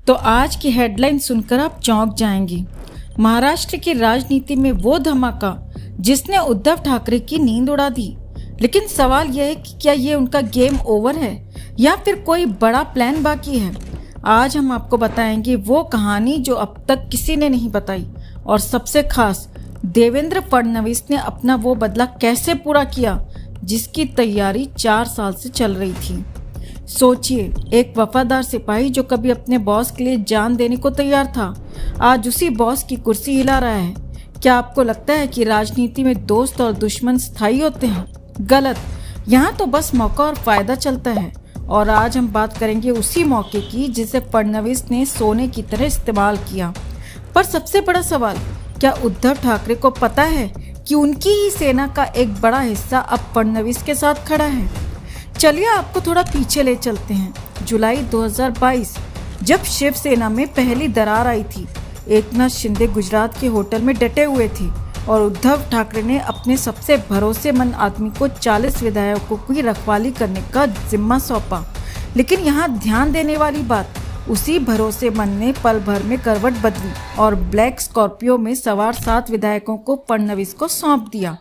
तो आज की हेडलाइन सुनकर आप चौंक जाएंगी। महाराष्ट्र की राजनीति में वो धमाका जिसने उद्धव ठाकरे की नींद उड़ा दी। लेकिन सवाल यह है कि क्या ये उनका गेम ओवर है या फिर कोई बड़ा प्लान बाकी है। आज हम आपको बताएंगे वो कहानी जो अब तक किसी ने नहीं बताई, और सबसे खास देवेंद्र फडणवीस ने अपना वो बदला कैसे पूरा किया जिसकी तैयारी 4 साल से चल रही थी। सोचिए, एक वफादार सिपाही जो कभी अपने बॉस के लिए जान देने को तैयार था, आज उसी बॉस की कुर्सी हिला रहा है। क्या आपको लगता है कि राजनीति में दोस्त और दुश्मन स्थायी होते हैं? गलत। यहाँ तो बस मौका और फायदा चलता है। और आज हम बात करेंगे उसी मौके की जिसे फडणवीस ने सोने की तरह इस्तेमाल किया। पर सबसे बड़ा सवाल, क्या उद्धव ठाकरे को पता है कि उनकी ही सेना का एक बड़ा हिस्सा अब फडणवीस के साथ खड़ा है? चलिए आपको थोड़ा पीछे ले चलते हैं। जुलाई 2022, जब शिवसेना में पहली दरार आई थी, एकनाथ शिंदे गुजरात के होटल में डटे हुए थे और उद्धव ठाकरे ने अपने सबसे भरोसेमंद आदमी को 40 विधायकों की रखवाली करने का जिम्मा सौंपा। लेकिन यहाँ ध्यान देने वाली बात, उसी भरोसेमंद ने पल भर में करवट बदली और ब्लैक स्कॉर्पियो में सवार 7 विधायकों को फडणवीस को सौंप दिया।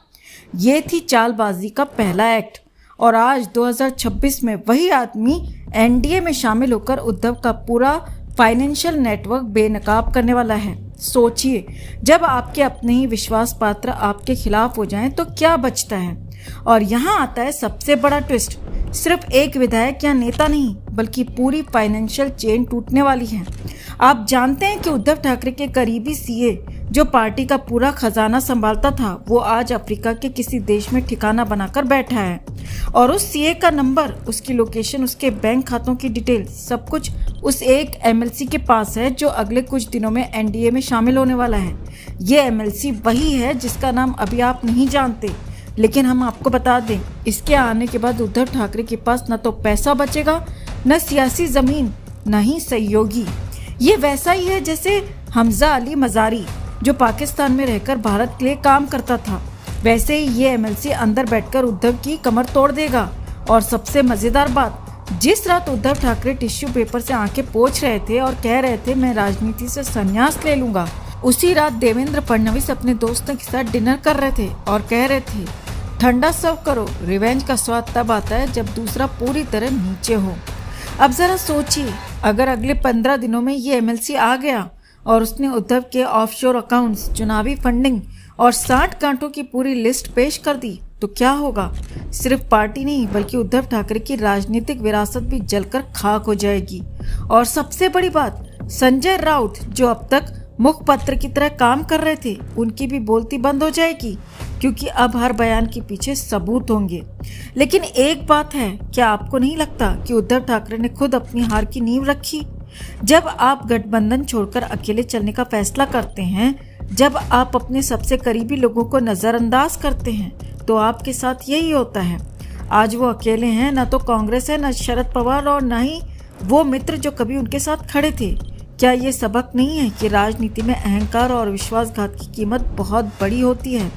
ये थी चालबाजी का पहला एक्ट। और आज 2026 में वही आदमी एनडीए में शामिल होकर उद्धव का पूरा फाइनेंशियल नेटवर्क बेनकाब करने वाला है। सोचिए, जब आपके अपने ही विश्वास पात्र आपके खिलाफ हो जाएं तो क्या बचता है। और यहाँ आता है सबसे बड़ा ट्विस्ट, सिर्फ एक विधायक या नेता नहीं बल्कि पूरी फाइनेंशियल चेन टूटने वाली है। आप जानते हैं कि उद्धव ठाकरे के करीबी सीए जो पार्टी का पूरा खजाना संभालता था, वो आज अफ्रीका के किसी देश में ठिकाना बनाकर बैठा है। और उस सीए का नंबर, उसकी लोकेशन, उसके बैंक खातों की डिटेल, सब कुछ उस एक एमएलसी के पास है जो अगले कुछ दिनों में एनडीए में शामिल होने वाला है। ये एमएलसी वही है जिसका नाम अभी आप नहीं जानते, लेकिन हम आपको बता दें, इसके आने के बाद उद्धव ठाकरे के पास न तो पैसा बचेगा, न सियासी जमीन, न ही सहयोगी। ये वैसा ही है जैसे हमजा अली मजारी जो पाकिस्तान में रहकर भारत के लिए काम करता था। वैसे ही ये एमएलसी अंदर बैठकर उद्धव की कमर तोड़ देगा। और सबसे मजेदार बात, जिस रात उद्धव ठाकरे टिश्यू पेपर से आंखें पोंछ रहे थे और कह रहे थे मैं राजनीति से संन्यास ले लूंगा, उसी रात देवेंद्र फडणवीस अपने दोस्तों के साथ डिनर कर रहे थे और कह रहे थे ठंडा सर्व करो, रिवेंज का स्वाद तब आता है जब दूसरा पूरी तरह नीचे हो। अब जरा सोचिए, अगर अगले 15 दिनों में ये एमएलसी आ गया और उसने उद्धव के ऑफशोर अकाउंट्स, चुनावी फंडिंग और 60 कांटों की पूरी लिस्ट पेश कर दी, तो क्या होगा? सिर्फ पार्टी नहीं बल्कि उद्धव ठाकरे की राजनीतिक विरासत भी जलकर खाक हो जाएगी। और सबसे बड़ी बात, संजय राउत जो अब तक मुखपत्र की तरह काम कर रहे थे, उनकी भी बोलती बंद हो जाएगी, क्योंकि अब हर बयान के पीछे सबूत होंगे। लेकिन एक बात है, क्या आपको नहीं लगता कि उद्धव ठाकरे ने खुद अपनी हार की नींव रखी? जब आप गठबंधन छोड़कर अकेले चलने का फैसला करते हैं, जब आप अपने सबसे करीबी लोगों को नजरअंदाज करते हैं, तो आपके साथ यही होता है। आज वो अकेले हैं, न तो कांग्रेस है, न शरद पवार, और न ही वो मित्र जो कभी उनके साथ खड़े थे। क्या ये सबक नहीं है कि राजनीति में अहंकार और विश्वासघात की कीमत बहुत बड़ी होती है?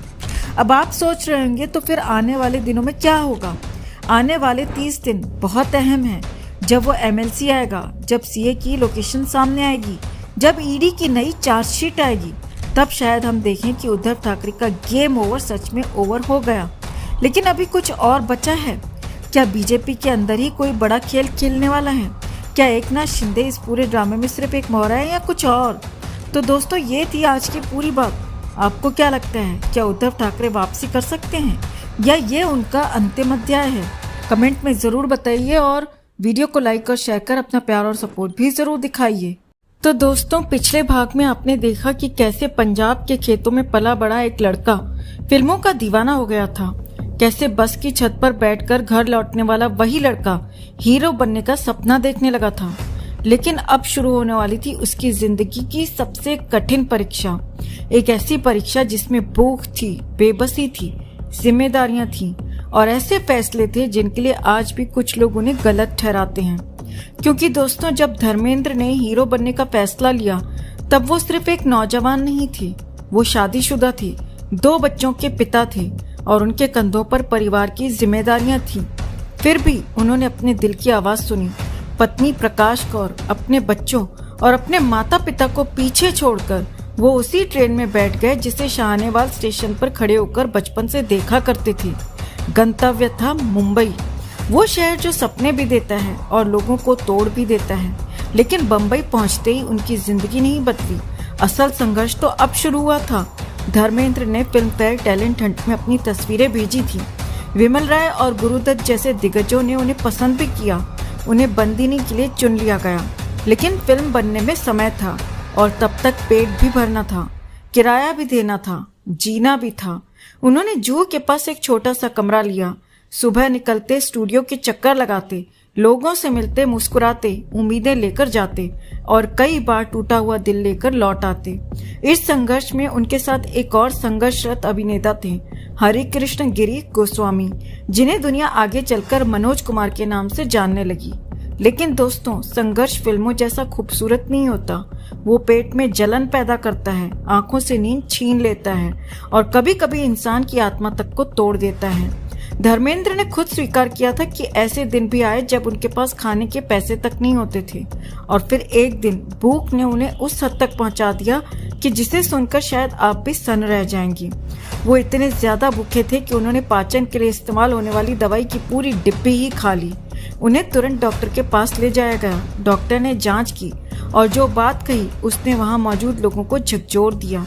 अब आप सोच रहे होंगे तो फिर आने वाले दिनों में क्या होगा? आने वाले 30 दिन बहुत अहम है। जब वो एमएलसी आएगा, जब सीए की लोकेशन सामने आएगी, जब ईडी की नई चार्जशीट आएगी, तब शायद हम देखें कि उद्धव ठाकरे का गेम ओवर सच में ओवर हो गया। लेकिन अभी कुछ और बचा है। क्या बीजेपी के अंदर ही कोई बड़ा खेल खेलने वाला है? क्या एकनाथ शिंदे इस पूरे ड्रामे में सिर्फ एक मोहरा है या कुछ और? तो दोस्तों, ये थी आज की पूरी बात। आपको क्या लगता है, क्या उद्धव ठाकरे वापसी कर सकते हैं या ये उनका अंतिम अध्याय है? कमेंट में ज़रूर बताइए और वीडियो को लाइक और शेयर कर अपना प्यार और सपोर्ट भी ज़रूर दिखाइए। तो दोस्तों, पिछले भाग में आपने देखा कि कैसे पंजाब के खेतों में पला बड़ा एक लड़का फिल्मों का दीवाना हो गया था। कैसे बस की छत पर बैठकर घर लौटने वाला वही लड़का हीरो बनने का सपना देखने लगा था। लेकिन अब शुरू होने वाली थी उसकी जिंदगी की सबसे कठिन परीक्षा। एक ऐसी परीक्षा जिसमें भूख थी, बेबसी थी, जिम्मेदारियां थी और ऐसे फैसले थे जिनके लिए आज भी कुछ लोग उन्हें गलत ठहराते हैं। क्योंकि दोस्तों, जब धर्मेंद्र ने हीरो बनने का फैसला लिया, तब वो सिर्फ एक नौजवान नहीं थे, वो शादीशुदा थे, 2 बच्चों के पिता थे और उनके कंधों पर परिवार की जिम्मेदारियां थीं। फिर भी उन्होंने अपने दिल की आवाज सुनी। पत्नी प्रकाश कौर, अपने बच्चों और अपने माता पिता को पीछे छोड़कर वो उसी ट्रेन में बैठ गए जिसे शाहनेवाल स्टेशन पर खड़े होकर बचपन से देखा करते थे। गंतव्य था मुंबई, वो शहर जो सपने भी देता है और लोगों को तोड़ भी देता है। लेकिन बम्बई पहुंचते ही उनकी जिंदगी नहीं बदली। असल संघर्ष तो अब शुरू हुआ था। धर्मेंद्र ने फिल्म फेयर टैलेंट हंट में अपनी तस्वीरें भेजी थी। विमल राय और गुरुदत्त जैसे दिग्गजों ने उन्हें पसंद भी किया। उन्हें बंदिनी के लिए चुन लिया गया। लेकिन फिल्म बनने में समय था और तब तक पेट भी भरना था, किराया भी देना था, जीना भी था। उन्होंने जुहू के पास एक छोटा सा कमरा लिया। सुबह निकलते, स्टूडियो के चक्कर लगाते, लोगों से मिलते, मुस्कुराते, उम्मीदें लेकर जाते और कई बार टूटा हुआ दिल लेकर लौट आते। इस संघर्ष में उनके साथ एक और संघर्षरत अभिनेता थे, हरिकृष्ण गिरी गोस्वामी, जिन्हें दुनिया आगे चलकर मनोज कुमार के नाम से जानने लगी। लेकिन दोस्तों, संघर्ष फिल्मों जैसा खूबसूरत नहीं होता। वो पेट में जलन पैदा करता है, आंखों से नींद छीन लेता है और कभी कभी इंसान की आत्मा तक को तोड़ देता है। धर्मेंद्र ने खुद स्वीकार किया था कि ऐसे दिन भी आए जब उनके पास खाने के पैसे तक नहीं होते थे और फिर एक दिन भूख ने उन्हें उस हद तक पहुंचा दिया कि जिसे सुनकर शायद आप भी सन्न रह जाएंगी। वो इतने ज्यादा भूखे थे कि उन्होंने पाचन के लिए इस्तेमाल होने वाली दवाई की पूरी डिब्बी ही खा ली। उन्हें तुरंत डॉक्टर के पास ले जाया गया। डॉक्टर ने जांच की और जो बात कही उसने वहां मौजूद लोगों को झकझोर दिया।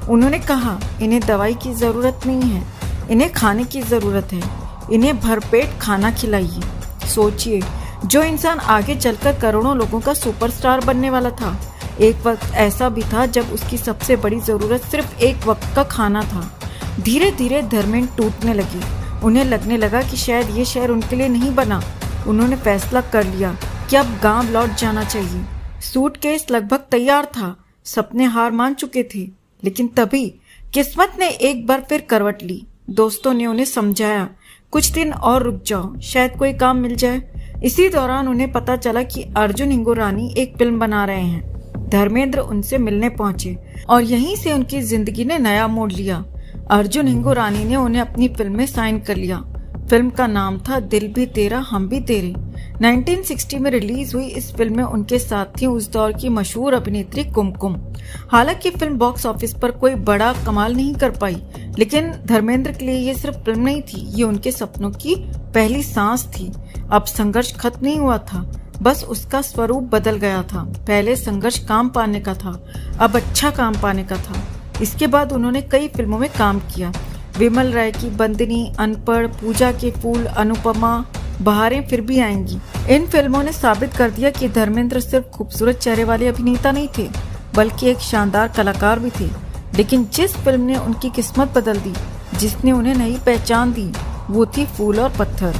उन्होंने कहा, इन्हें दवाई की जरूरत नहीं है, इन्हें खाने की जरूरत है, इन्हें भरपेट खाना खिलाइए। सोचिए, जो इंसान आगे चलकर करोड़ों लोगों का सुपरस्टार बनने वाला था, एक वक्त ऐसा भी था जब उसकी सबसे बड़ी जरूरत सिर्फ एक वक्त का खाना था। धीरे धीरे धर्मेंद्र टूटने लगे। उन्हें लगने लगा कि शायद ये शहर उनके लिए नहीं बना। उन्होंने फैसला कर लिया कि अब गांव लौट जाना चाहिए। सूटकेस लगभग तैयार था, सपने हार मान चुके थे। लेकिन तभी किस्मत ने एक बार फिर करवट ली। दोस्तों ने उन्हें समझाया, कुछ दिन और रुक जाओ, शायद कोई काम मिल जाए। इसी दौरान उन्हें पता चला कि अर्जुन हिंगोरानी एक फिल्म बना रहे हैं। धर्मेंद्र उनसे मिलने पहुंचे और यहीं से उनकी जिंदगी ने नया मोड़ लिया। अर्जुन हिंगोरानी ने उन्हें अपनी फिल्म में साइन कर लिया। फिल्म का नाम था दिल भी तेरा हम भी तेरे। 1960 में रिलीज हुई इस फिल्म में उनके साथ थी उस दौर की मशहूर अभिनेत्री कुमकुम। हालांकि फिल्म बॉक्स ऑफिस पर कोई बड़ा कमाल नहीं कर पाई, लेकिन धर्मेंद्र के लिए ये सिर्फ फिल्म नहीं थी, ये उनके सपनों की पहली सांस थी। अब संघर्ष खत्म नहीं हुआ था, बस उसका स्वरूप बदल गया था। पहले संघर्ष काम पाने का था, अब अच्छा काम पाने का था। इसके बाद उन्होंने कई फिल्मों में काम किया। विमल राय की बंदिनी, अनपढ़, पूजा के फूल, अनुपमा, बहारें फिर भी आएंगी। इन फिल्मों ने साबित कर दिया कि धर्मेंद्र सिर्फ खूबसूरत चेहरे वाले अभिनेता नहीं थे, बल्कि एक शानदार कलाकार भी थे। लेकिन जिस फिल्म ने उनकी किस्मत बदल दी, जिसने उन्हें नई पहचान दी, वो थी फूल और पत्थर।